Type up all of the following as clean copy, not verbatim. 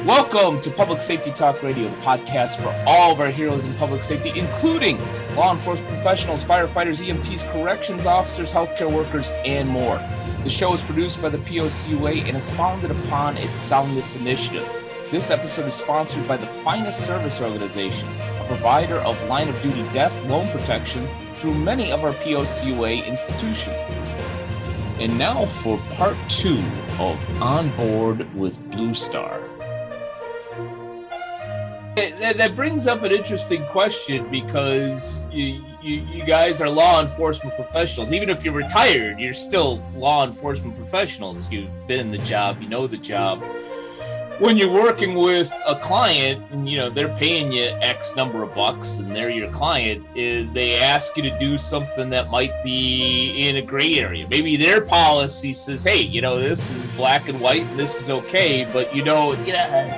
Welcome to Public Safety Talk Radio, the podcast for all of our heroes in public safety, including law enforcement professionals, firefighters, EMTs, corrections officers, healthcare workers, and more. The show is produced by the POCUA and is founded upon its Soundness Initiative. This episode is sponsored by the Finest Service Organization, a provider of line-of-duty death loan protection through many of our POCUA institutions. And now for part 2 of Onboard with Blue Star. That brings up an interesting question because you guys are law enforcement professionals. Even if you're retired, you're still law enforcement professionals. You've been in the job, you know the job. When you're working with a client and, they're paying you X number of bucks and they're your client, they ask you to do something that might be in a gray area. Maybe their policy says, hey, this is black and white and this is okay, but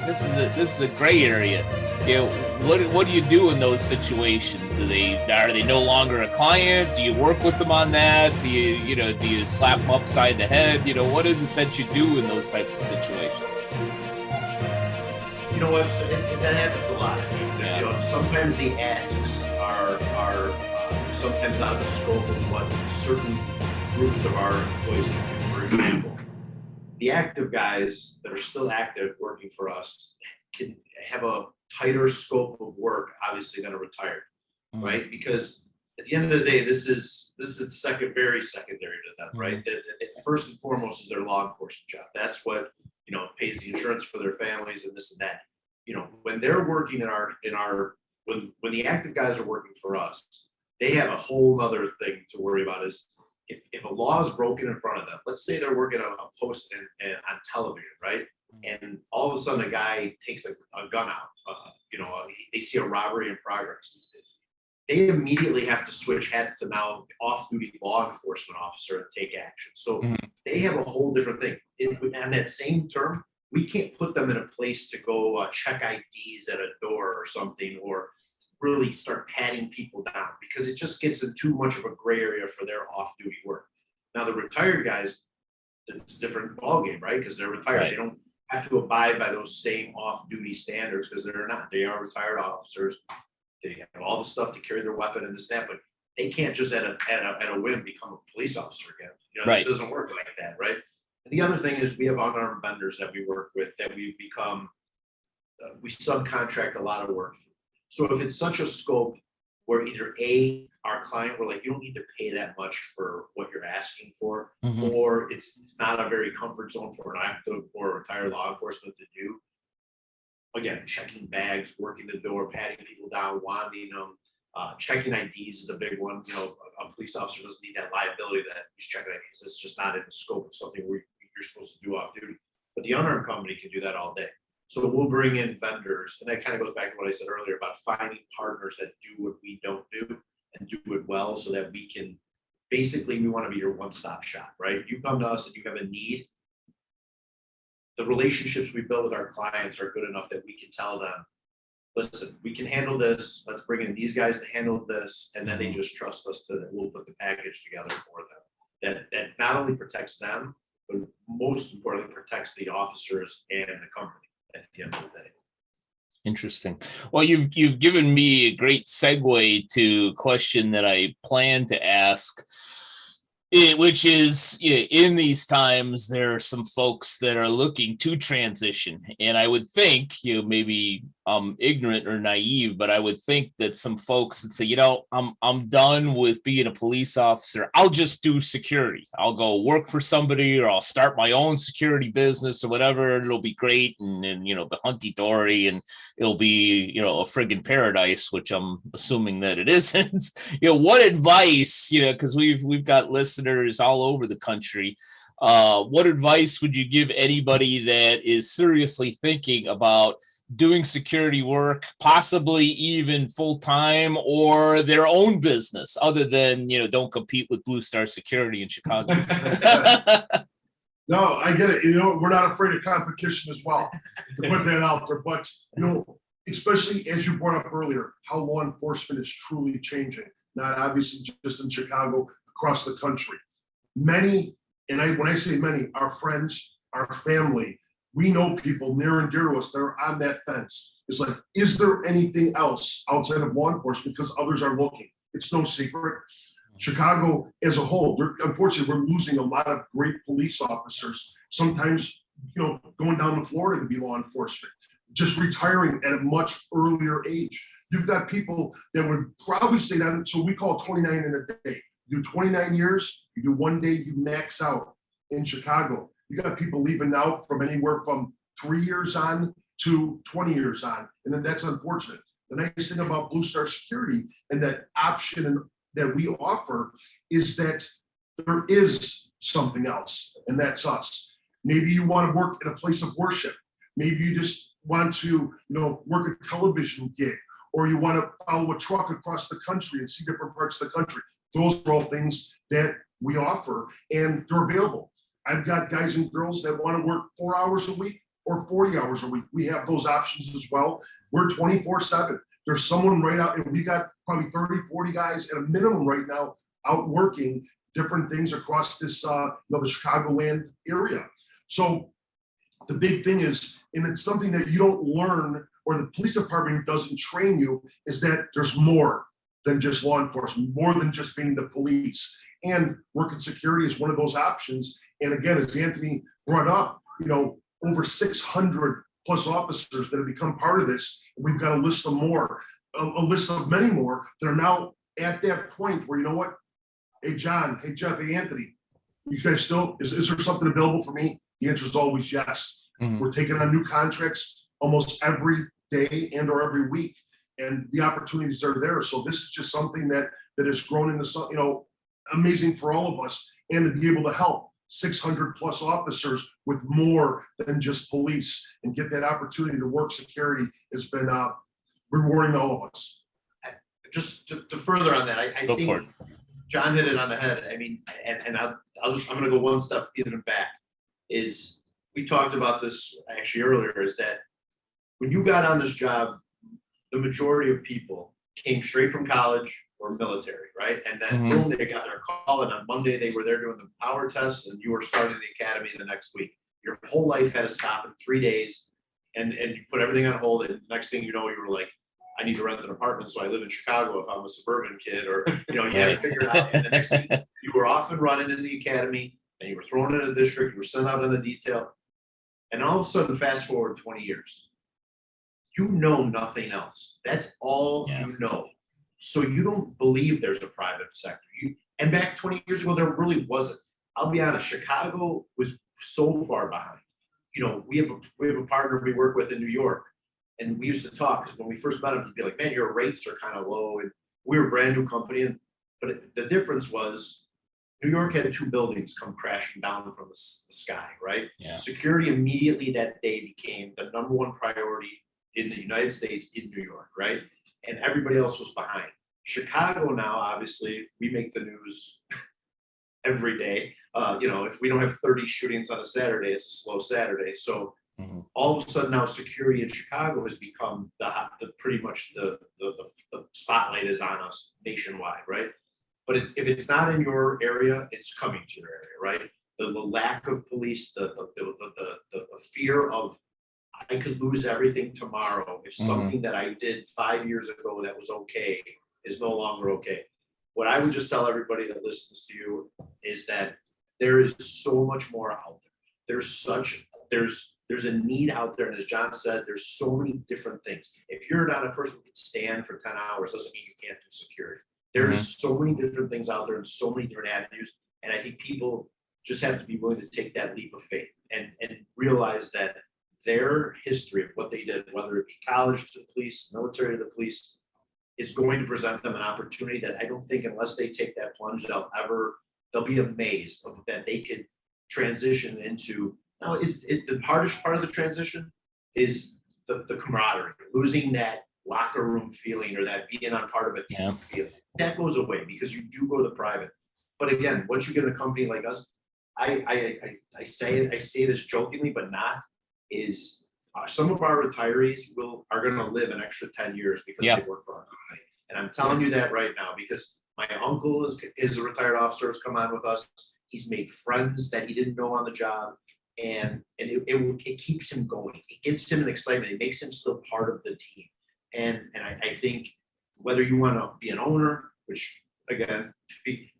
this is a gray area. What do you do in those situations? Are they no longer a client? Do you work with them on that? Do you slap them upside the head? What is it that you do in those types of situations? You know what? That happens a lot. Yeah. Sometimes the asks are sometimes out of the scope of what certain groups of our employees can do. For example, the active guys that are still active working for us can have a tighter scope of work, obviously, than a retired, right? Because at the end of the day, this is very secondary to them, right? That first and foremost is their law enforcement job. That's what pays the insurance for their families and this and that. When they're working when the active guys are working for us, they have a whole other thing to worry about. Is if a law is broken in front of them, let's say they're working on a post and on television, right? And all of a sudden a guy takes a gun out, they see a robbery in progress. They immediately have to switch hats to now off-duty law enforcement officer and take action. So they have a whole different thing. On that same term, we can't put them in a place to go check IDs at a door or something, or really start patting people down, because it just gets in too much of a gray area for their off-duty work. Now the retired guys, it's a different ballgame, right? Because they're retired. Right. They don't have to abide by those same off-duty standards because they're not. They are retired officers. They have all the stuff to carry their weapon and this, that, but they can't just at a whim become a police officer again. Right. It doesn't work like that, right? And the other thing is we have unarmed vendors that we work with that we've become, we subcontract a lot of work through. So if it's such a scope where either our client, we're like, you don't need to pay that much for what you're asking for, or it's not a very comfort zone for an active or retired law enforcement to do. Again, checking bags, working the door, patting people down, wanding them, checking IDs is a big one. A police officer doesn't need that liability that he's checking IDs. It's just not in the scope of something you're supposed to do off duty. But the unarmed company can do that all day. So we'll bring in vendors, and that kind of goes back to what I said earlier about finding partners that do what we don't do and do it well, so that we can, basically, we want to be your one-stop shop, right? You come to us and you have a need. The relationships we build with our clients are good enough that we can tell them, listen, we can handle this. Let's bring in these guys to handle this. And then they just trust us we'll put the package together for them. That not only protects them, but most importantly, protects the officers and the company at the end of the day. Interesting. Well, you've given me a great segue to a question that I plan to ask. Which is, in these times, there are some folks that are looking to transition. And I would think, maybe I'm ignorant or naive, but I would think that some folks that say, I'm done with being a police officer. I'll just do security. I'll go work for somebody, or I'll start my own security business or whatever. It'll be great. And the hunky-dory, and it'll be, a friggin' paradise, which I'm assuming that it isn't. What advice, because we've got listeners all over the country. What advice would you give anybody that is seriously thinking about doing security work, possibly even full-time, or their own business, other than, don't compete with Blue Star Security in Chicago? No, I get it. We're not afraid of competition as well, to put that out there. But, especially as you brought up earlier, how law enforcement is truly changing, not obviously just in Chicago, across the country. Many, when I say many, our friends, our family, we know people near and dear to us that are on that fence. It's like, is there anything else outside of law enforcement? Because others are looking. It's no secret. Chicago as a whole, unfortunately, we're losing a lot of great police officers. Sometimes, going down to Florida to be law enforcement, just retiring at a much earlier age. You've got people that would probably stay down. So we call 29 in a day. You do 29 years, you do one day, you max out in Chicago. You got people leaving now from anywhere from 3 years on to 20 years on. And then that's unfortunate. The nice thing about Blue Star Security and that option that we offer is that there is something else, and that's us. Maybe you want to work in a place of worship. Maybe you just want to, work a television gig, or you want to follow a truck across the country and see different parts of the country. Those are all things that we offer, and they're available. I've got guys and girls that want to work 4 hours a week or 40 hours a week. We have those options as well. We're 24/7. There's someone right out, and we got probably 30, 40 guys at a minimum right now out working different things across this, the Chicagoland area. So the big thing is, and it's something that you don't learn, or the police department doesn't train you, is that there's more than just law enforcement, more than just being the police. And working security is one of those options. And again, as Anthony brought up, over 600 plus officers that have become part of this. We've got a list of more, a list of many more that are now at that point where, what? Hey, John, hey, Jeff, hey, Anthony, you guys still, is there something available for me? The answer is always yes. Mhm. We're taking on new contracts almost every day and or every week, and the opportunities are there. So this is just something that has grown into something, amazing for all of us, and to be able to help 600 plus officers with more than just police and get that opportunity to work security has been rewarding to all of us. Just to further on that, I Go think for it. John hit it on the head. I mean, and I'm going to go one step even back. Is we talked about this actually earlier, is that when you got on this job, the majority of people came straight from college or military, right? And then boom, they got their call, and on Monday they were there doing the power test, and you were starting the academy the next week. Your whole life had to stop in 3 days, and you put everything on hold, and the next thing you know, you were like, I need to rent an apartment, so I live in Chicago if I'm a suburban kid, or you had to figure it out. And the next thing, you were off and running in the academy, and you were thrown in a district, you were sent out in the detail, and all of a sudden, fast forward 20 years, you know nothing else. That's all you know. So you don't believe there's a private sector. And back 20 years ago, there really wasn't. I'll be honest, Chicago was so far behind. We have a partner we work with in New York, and we used to talk, because when we first met him, he'd be like, man, your rates are kind of low. And we were a brand new company. But the difference was New York had 2 buildings come crashing down from the sky, right? Yeah. Security immediately that day became the number one priority in the United States, in New York, right? And everybody else was behind. Chicago now, obviously, we make the news every day. If we don't have 30 shootings on a Saturday, it's a slow Saturday. So all of a sudden now, security in Chicago has become pretty much the spotlight is on us nationwide, right? But if it's not in your area, it's coming to your area, right? The lack of police, the fear of, I could lose everything tomorrow if something that I did 5 years ago that was okay is no longer okay. What I would just tell everybody that listens to you is that there is so much more out there. There's a need out there, and as John said, there's so many different things. If you're not a person who can stand for 10 hours, doesn't mean you can't do security. There's so many different things out there and so many different avenues, and I think people just have to be willing to take that leap of faith and realize that their history of what they did, whether it be college to the police, military to the police, is going to present them an opportunity that I don't think, unless they take that plunge, they'll be amazed of that they could transition into. Now, the hardest part of the transition is the camaraderie, losing that locker room feeling or that being on part of a team feeling. That goes away because you do go to private. But again, once you get a company like us, I say this jokingly, but not, is some of our retirees are going to live an extra 10 years because they work for our company. And I'm telling you that right now, because my uncle is a retired officer, has come on with us. He's made friends that he didn't know on the job. it keeps him going. It gives him an excitement. It makes him still part of the team. And I think whether you want to be an owner, which again,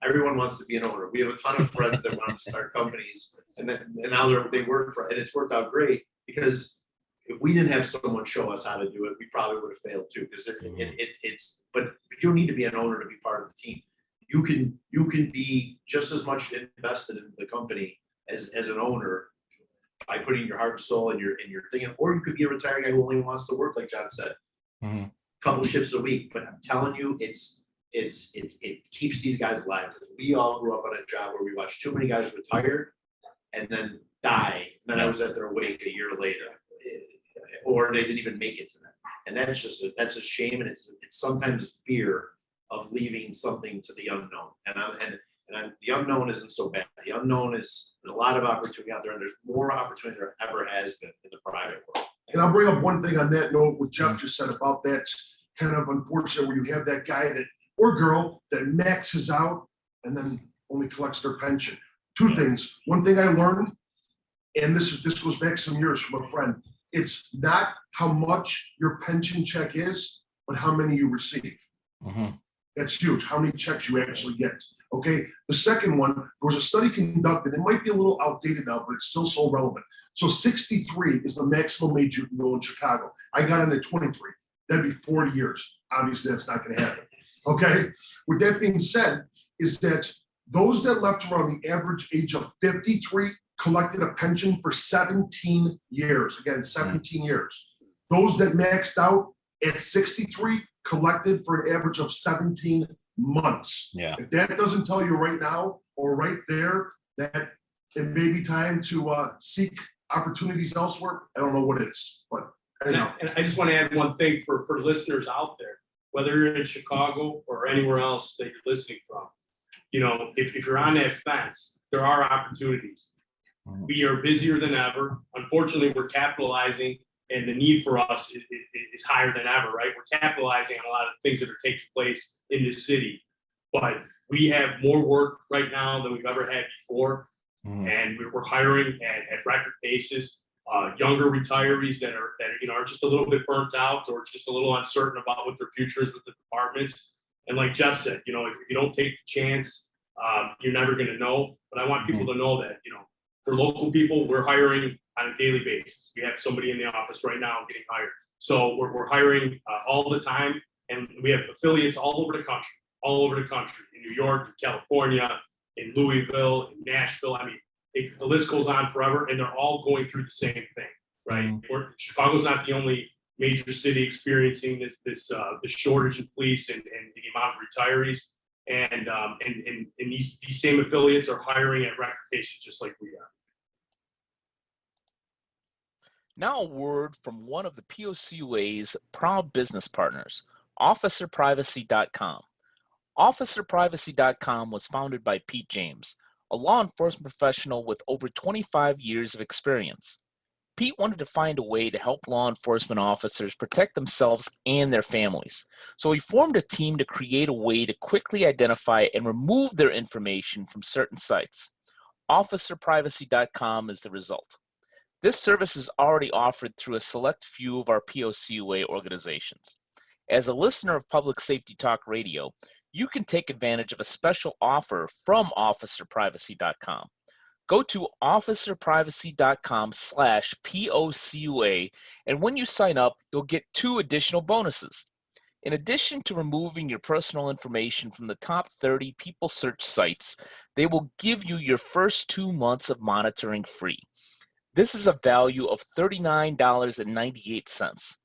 everyone wants to be an owner. We have a ton of friends that want to start companies, and now they work for, and it's worked out great because if we didn't have someone show us how to do it, we probably would have failed too. Because but you don't need to be an owner to be part of the team. You can be just as much invested in the company as an owner by putting your heart and soul and your thing, or you could be a retired guy who only wants to work, like John said, a couple shifts a week. But I'm telling you, it keeps these guys alive, because we all grew up on a job where we watched too many guys retire and then die. And then I was at their wake a year later, or they didn't even make it to them. And that's a shame. And it's sometimes fear of leaving something to the unknown. And the unknown isn't so bad. The unknown there's a lot of opportunity out there, and there's more opportunity than there ever has been in the private world. And I'll bring up one thing on that note, what Jeff just said about that kind of unfortunate, where you have that guy or girl that maxes out and then only collects their pension. Two things. One thing I learned, and this goes back some years from a friend, it's not how much your pension check is, but how many you receive. That's huge. How many checks you actually get. Okay. The second one, there was a study conducted. It might be a little outdated now, but it's still so relevant. So 63 is the maximum age you can go in Chicago. I got in at 23. That'd be 40 years. Obviously, that's not going to happen. Okay. With that being said, is that those that left around the average age of 53 collected a pension for 17 years. Again, 17 years. Those that maxed out at 63 collected for an average of 17 months. Yeah. If that doesn't tell you right now or right there that it may be time to seek opportunities elsewhere, I don't know what it is. But anyhow. And I just want to add one thing for listeners out there, whether you're in Chicago or anywhere else that you're listening from. You know, if you're on that fence, there are opportunities. We are busier than ever. Unfortunately, we're capitalizing, and the need for us is higher than ever, right? We're capitalizing on a lot of things that are taking place in this city, but we have more work right now than we've ever had before. And we're hiring at record paces. Younger retirees that are just a little bit burnt out or just a little uncertain about what their future is with the departments. And like Jeff said, if you don't take the chance, you're never going to know. But I want people to know that, for local people, we're hiring on a daily basis. We have somebody in the office right now getting hired. So we're hiring all the time, and we have affiliates all over the country, in New York, in California, in Louisville, in Nashville. I mean, the list goes on forever, and they're all going through the same thing, right? Chicago's not the only major city experiencing this shortage of police and the amount of retirees. And these same affiliates are hiring at record paces just like we are. Now a word from one of the POCUA's proud business partners, OfficerPrivacy.com. OfficerPrivacy.com was founded by Pete James, a law enforcement professional with over 25 years of experience. Pete wanted to find a way to help law enforcement officers protect themselves and their families. So he formed a team to create a way to quickly identify and remove their information from certain sites. OfficerPrivacy.com is the result. This service is already offered through a select few of our POCUA organizations. As a listener of Public Safety Talk Radio, you can take advantage of a special offer from OfficerPrivacy.com. Go to OfficerPrivacy.com/POCUA, and when you sign up, you'll get 2 additional bonuses. In addition to removing your personal information from the top 30 people search sites, they will give you your first 2 months of monitoring free. This is a value of $39.98.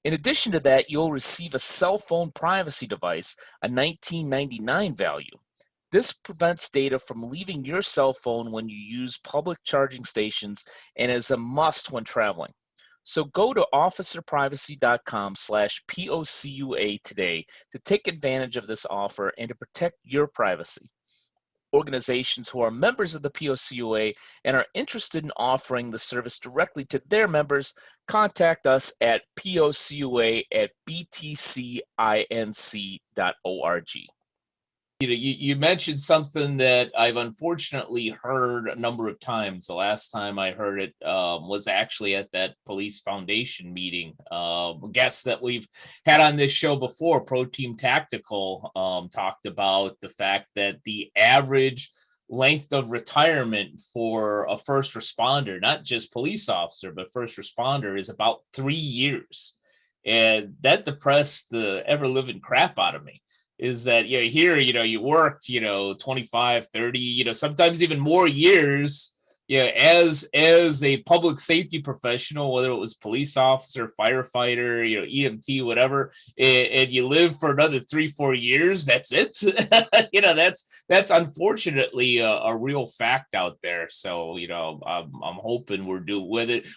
In addition to that, you'll receive a cell phone privacy device, a $19.99 value. This prevents data from leaving your cell phone when you use public charging stations and is a must when traveling. So go to officerprivacy.com/POCUA today to take advantage of this offer and to protect your privacy. Organizations who are members of the POCUA and are interested in offering the service directly to their members, contact us at POCUA@btcinc.org. you mentioned something that I've unfortunately heard a number of times. The last time I heard it was actually at that police foundation meeting. Guests that we've had on this show before, Pro Team Tactical, talked about the fact that the average length of retirement for a first responder, not just police officer, but first responder, is about 3 years. And that depressed the ever living crap out of me. Is that here, you worked, 25, 30, sometimes even more years, as a public safety professional, whether it was police officer, firefighter, EMT, whatever, and you live for another 3-4 years. That's it. That's unfortunately a real fact out there. So, I'm hoping we're doing,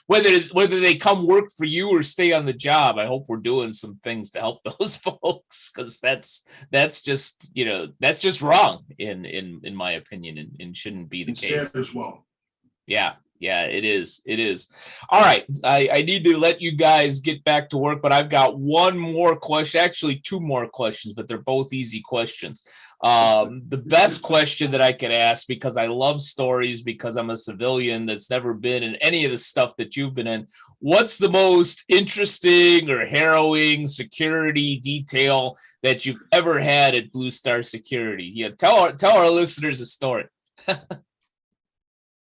whether they come work for you or stay on the job, I hope we're doing some things to help those folks, because that's just wrong in my opinion, and shouldn't be the And case. sad as well. Yeah, it is. All right. I need to let you guys get back to work, but I've got one more question, actually 2 more questions, but they're both easy questions. The best question that I could ask, because I love stories, because I'm a civilian that's never been in any of the stuff that you've been in. What's the most interesting or harrowing security detail that you've ever had at Blue Star Security? Yeah, tell our listeners a story.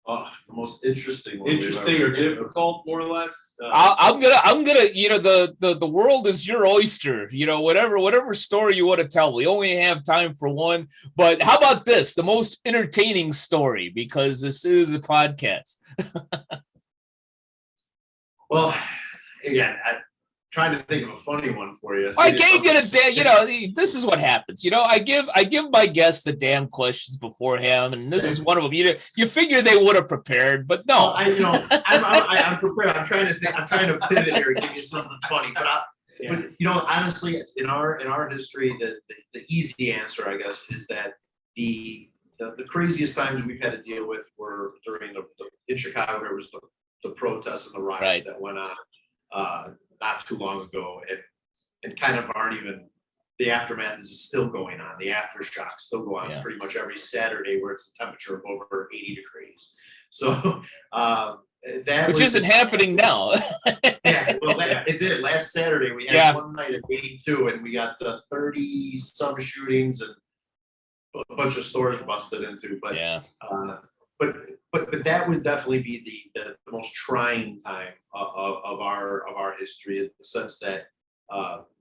Oh, the most interesting one. Interesting or difficult, more or less. I'm gonna, the world is your oyster. Whatever story you want to tell. We only have time for one, but how about this? The most entertaining story, because this is a podcast. Well, again, I'm trying to think of a funny one for you. I gave you this is what happens. I give my guests the damn questions beforehand, and this is one of them. You figure they would have prepared, but no. Well, I'm prepared. I'm trying to pivot here and give you something funny, but honestly, in our history, the easy answer, I guess, is that the craziest times we've had to deal with were during in Chicago. There was the protests and the riots that went on not too long ago, and kind of aren't even, the aftermath is still going on. The aftershocks still go on pretty much every Saturday, where it's a temperature of over 80 degrees. So which isn't happening now. Yeah, well, it did. Last Saturday we had one night at 82, and we got 30 some shootings and a bunch of stores busted into. But but that would definitely be the most trying time of our history, in the sense that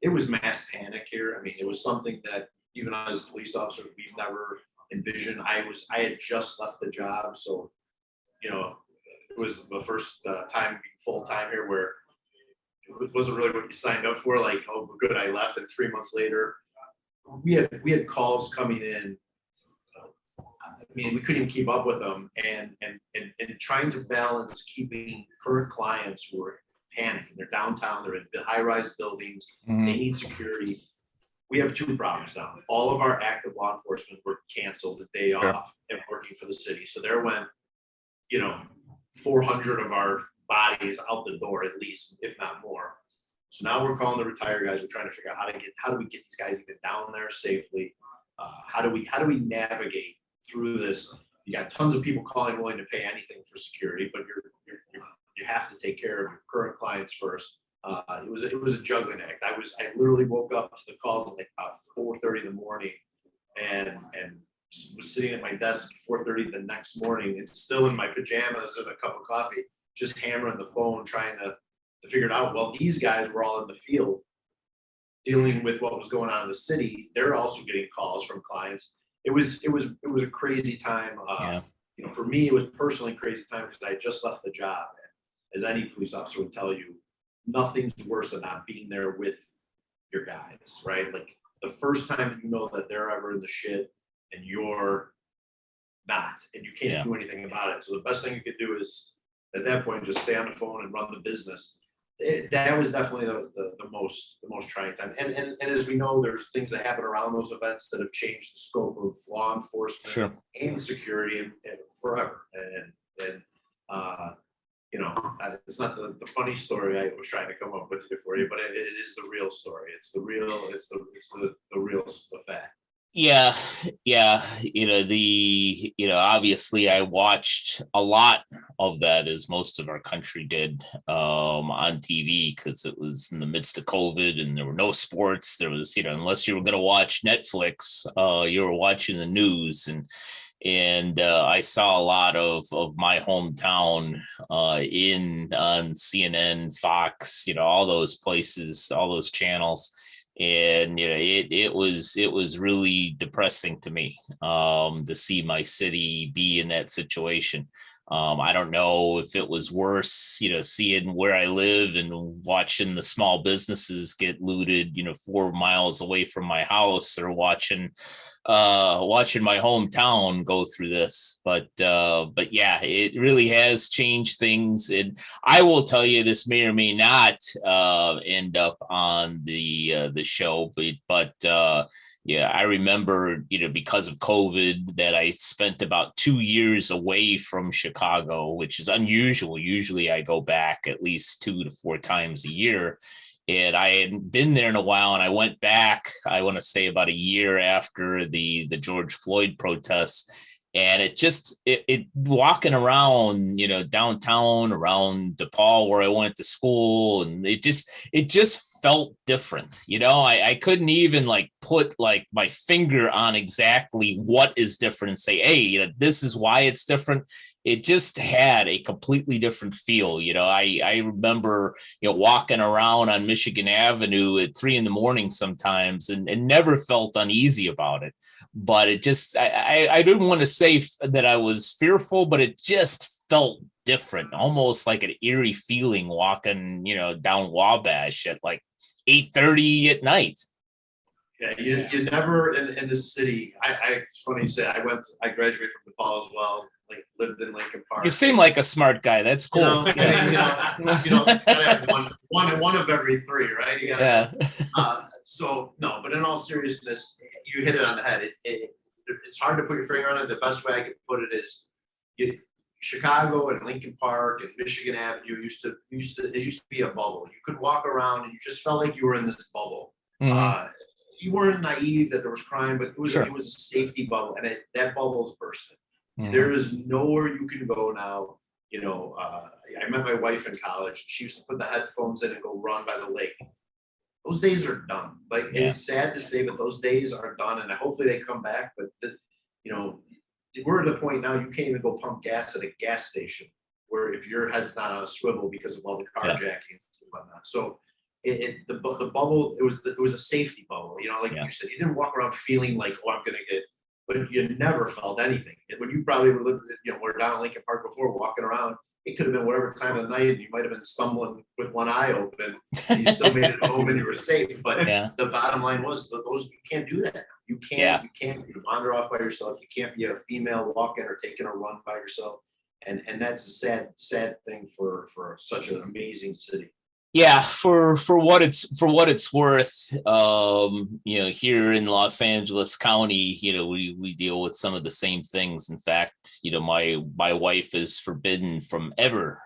it was mass panic here. I mean, it was something that even as police officers we've never envisioned. I had just left the job, so it was the first time full time here where it wasn't really what you signed up for. Like, oh, good, I left, and 3 months later, we had calls coming in. I mean, we couldn't even keep up with them, and trying to balance keeping current clients who are panicking. They're downtown, they're in high-rise buildings, they need security. We have 2 problems now. All of our active law enforcement were canceled the day off and working for the city. So there went, 400 of our bodies out the door, at least, if not more. So now we're calling the retired guys. We're trying to figure out how do we get these guys even down there safely? How do we navigate through this? You got tons of people calling, willing to pay anything for security, but you have to take care of your current clients first. It was a juggling act. I literally woke up to the calls at like about 4:30 in the morning, and was sitting at my desk at 4:30 the next morning, and still in my pajamas and a cup of coffee, just hammering the phone, trying to figure it out. Well, these guys were all in the field dealing with what was going on in the city. They're also getting calls from clients. It was a crazy time. For me, it was personally crazy time because I had just left the job. And as any police officer would tell you, nothing's worse than not being there with your guys, right? Like, the first time that they're ever in the shit and you're not, and you can't do anything about it. So the best thing you could do is, at that point, just stay on the phone and run the business. That was definitely the most trying time. And as we know, there's things that happen around those events that have changed the scope of law enforcement and security and forever. And it's not the funny story I was trying to come up with for you, but it is the real story. It's the real fact. Yeah, yeah. Obviously I watched a lot of that, as most of our country did, on TV, because it was in the midst of COVID and there were no sports. There was, unless you were going to watch Netflix, you were watching the news, and I saw a lot of my hometown in on CNN, Fox, all those places, all those channels. And it was really depressing to me, to see my city be in that situation. I don't know if it was worse, seeing where I live and watching the small businesses get looted, 4 miles away from my house, or watching my hometown go through this. But yeah, it really has changed things. And I will tell you, this may or may not end up on the show, but yeah, I remember, because of COVID, that I spent about 2 years away from Chicago, which is unusual. Usually I go back at least 2 to 4 times a year. And I hadn't been there in a while, and I went back, I want to say, about a year after the George Floyd protests. And it walking around, downtown, around DePaul, where I went to school, and it just felt different. I couldn't even put my finger on exactly what is different and say, hey, this is why it's different. It just had a completely different feel. I remember, walking around on Michigan Avenue at 3 a.m. sometimes, and never felt uneasy about it. But it just, I didn't want to say that I was fearful, but it just felt different, almost like an eerie feeling walking, down Wabash at 8:30 at night. Yeah, you never in the city. It's funny you say. I graduated from DePaul as well. Lived in Lincoln Park. You seem like a smart guy. That's cool. Gotta have one of every three, right? Yeah. So no, but in all seriousness, you hit it on the head. It's hard to put your finger on it. The best way I could put it is, Chicago and Lincoln Park and Michigan Avenue used to be a bubble. You could walk around and you just felt like you were in this bubble. Mhm. You weren't naive that there was crime, but it was Sure. a safety bubble, and that bubble's bursting. Mhm. There is nowhere you can go now. I met my wife in college. She used to put the headphones in and go run by the lake. Those days are done. Yeah. It's sad to say, but those days are done, and hopefully they come back. But we're at a point now you can't even go pump gas at a gas station, where if your head's not on a swivel because of all the carjackings and whatnot. So the bubble, it was a safety bubble. Yeah. You said, you didn't walk around feeling like, oh, I'm gonna get, but you never felt anything. And when you probably were living, we're down in Lincoln Park before, walking around, it could have been whatever time of the night, and you might have been stumbling with one eye open, and you still made it home and you were safe. But Yeah. the bottom line was, you can't do that now. You can't wander off by yourself. You can't be a female walking or taking a run by yourself. And that's a sad thing for such an amazing city. Yeah, for what it's worth, here in Los Angeles County, we deal with some of the same things. In fact, my wife is forbidden from ever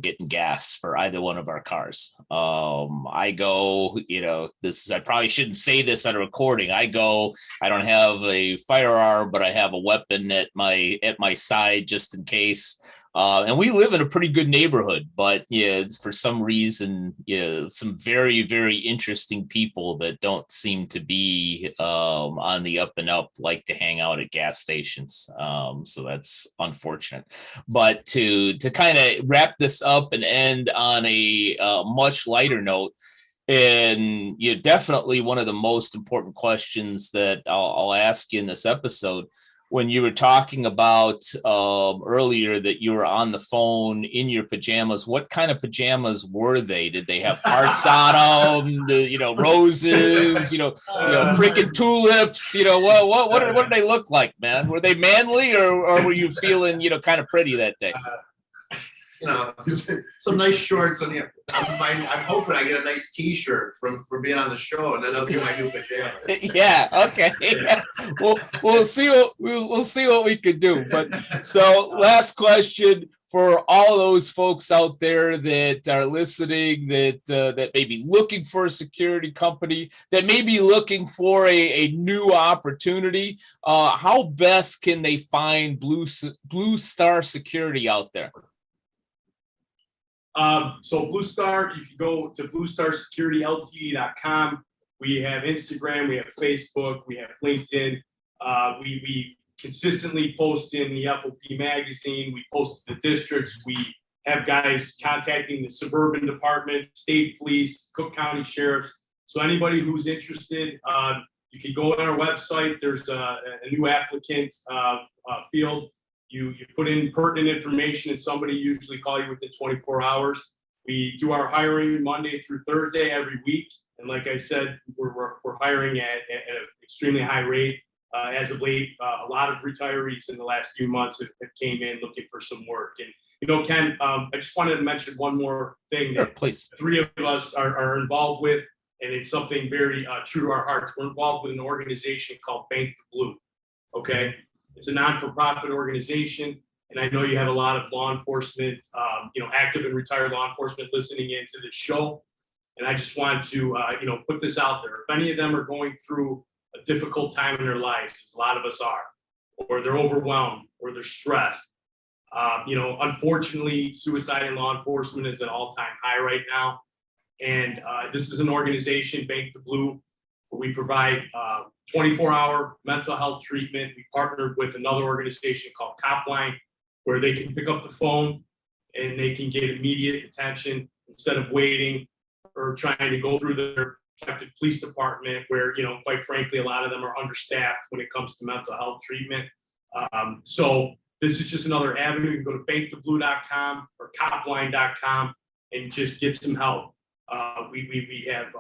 getting gas for either one of our cars. I go, I probably shouldn't say this on a recording. I don't have a firearm, but I have a weapon at my side just in case. And we live in a pretty good neighborhood, but it's for some reason, some very, very interesting people that don't seem to be on the up and up, like to hang out at gas stations. So that's unfortunate. But to kind of wrap this up and end on a much lighter note, and definitely one of the most important questions that I'll ask you in this episode, when you were talking about earlier that you were on the phone in your pajamas, what kind of pajamas were they? Did they have hearts on them? Roses, freaking tulips, what did they look like, man? Were they manly, or were you feeling, kind of pretty that day? Some nice shorts, and I'm hoping I get a nice T-shirt from being on the show, and then I'll get my new pajamas. Yeah, okay. Yeah. We'll see what we could do. But so, last question for all those folks out there that are listening, that may be looking for a security company, that may be looking for a new opportunity, how best can they find Blue Star Security out there? So Blue Star, you can go to bluestarsecurityltd.com. We have Instagram, we have Facebook, we have LinkedIn. We consistently post in the FOP magazine. We post to the districts. We have guys contacting the suburban department, state police, Cook County sheriffs. So anybody who's interested, you can go on our website. There's a new applicant field. You put in pertinent information and somebody usually call you within 24 hours. We do our hiring Monday through Thursday every week. And like I said, we're hiring at an extremely high rate. As of late, a lot of retirees in the last few months have came in looking for some work. And, Ken, I just wanted to mention one more thing that Please. 3 of us are involved with, and it's something very true to our hearts. We're involved with an organization called Bank the Blue, okay? It's a non-for-profit organization, and I know you have a lot of law enforcement, active and retired law enforcement listening into this show. And I just want to, put this out there. If any of them are going through a difficult time in their lives, as a lot of us are, or they're overwhelmed, or they're stressed. Unfortunately, suicide in law enforcement is at an all-time high right now. And this is an organization, Bank the Blue, where we provide 24-hour mental health treatment. We partnered with another organization called Copline, where they can pick up the phone and they can get immediate attention instead of waiting or trying to go through their respective police department, where, quite frankly, a lot of them are understaffed when it comes to mental health treatment. So this is just another avenue. You can go to banktheblue.com or copline.com and just get some help. We have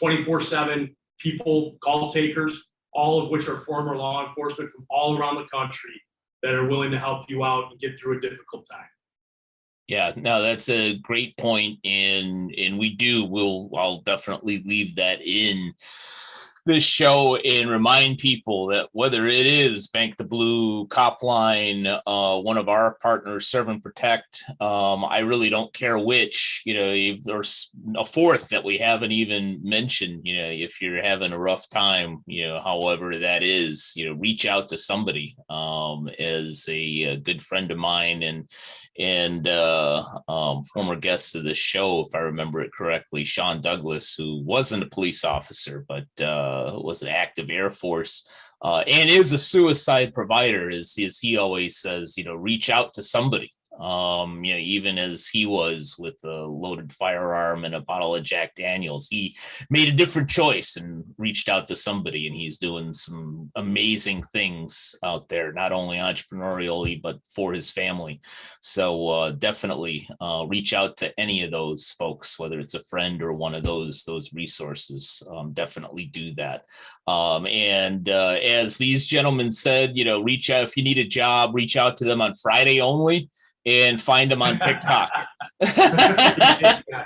24/7 people, call takers, all of which are former law enforcement from all around the country that are willing to help you out and get through a difficult time. Yeah, no, that's a great point, and I'll definitely leave that in this show and remind people that whether it is Bank the Blue, Copline, one of our partners, Serve and Protect, I really don't care which, if there's a fourth that we haven't even mentioned, if you're having a rough time, however that is, reach out to somebody. As a good friend of mine and former guest of this show, if I remember it correctly, Sean Douglas, who wasn't a police officer, but was an active Air Force and is a suicide provider, as he always says, reach out to somebody. Even as he was with a loaded firearm and a bottle of Jack Daniels, he made a different choice and reached out to somebody, and he's doing some amazing things out there, not only entrepreneurially, but for his family. So definitely reach out to any of those folks, whether it's a friend or one of those resources. Definitely do that. And as these gentlemen said, reach out if you need a job, reach out to them on Friday only. And find them on TikTok.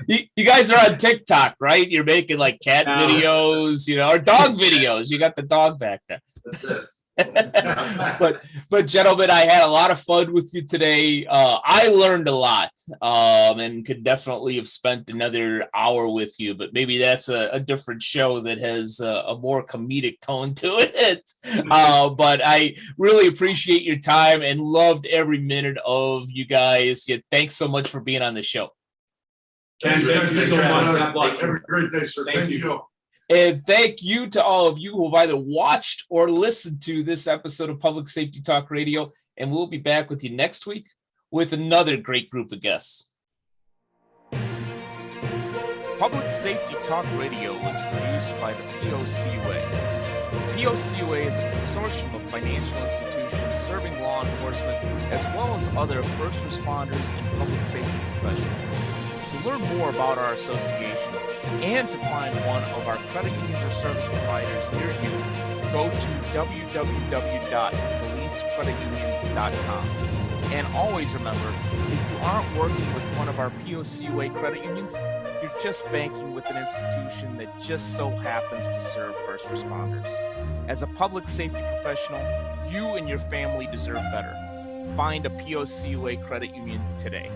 You guys are on TikTok, right? You're making like cat videos, or dog videos. You got the dog back there. That's it. but gentlemen, I had a lot of fun with you today. I learned a lot, and could definitely have spent another hour with you, but maybe that's a different show that has a more comedic tone to it. But I really appreciate your time and loved every minute of you guys. Yeah, thanks so much for being on the show. Ken, thank you so much. Have a great day, sir. Thank you. And thank you to all of you who have either watched or listened to this episode of Public Safety Talk Radio. And we'll be back with you next week with another great group of guests. Public Safety Talk Radio is produced by the POCUA. POCUA is a consortium of financial institutions serving law enforcement as well as other first responders and public safety professionals. To learn more about our association and to find one of our credit unions or service providers near you, go to www.policecreditunions.com. And always remember, if you aren't working with one of our POCUA credit unions, you're just banking with an institution that just so happens to serve first responders. As a public safety professional, you and your family deserve better. Find a POCUA credit union today.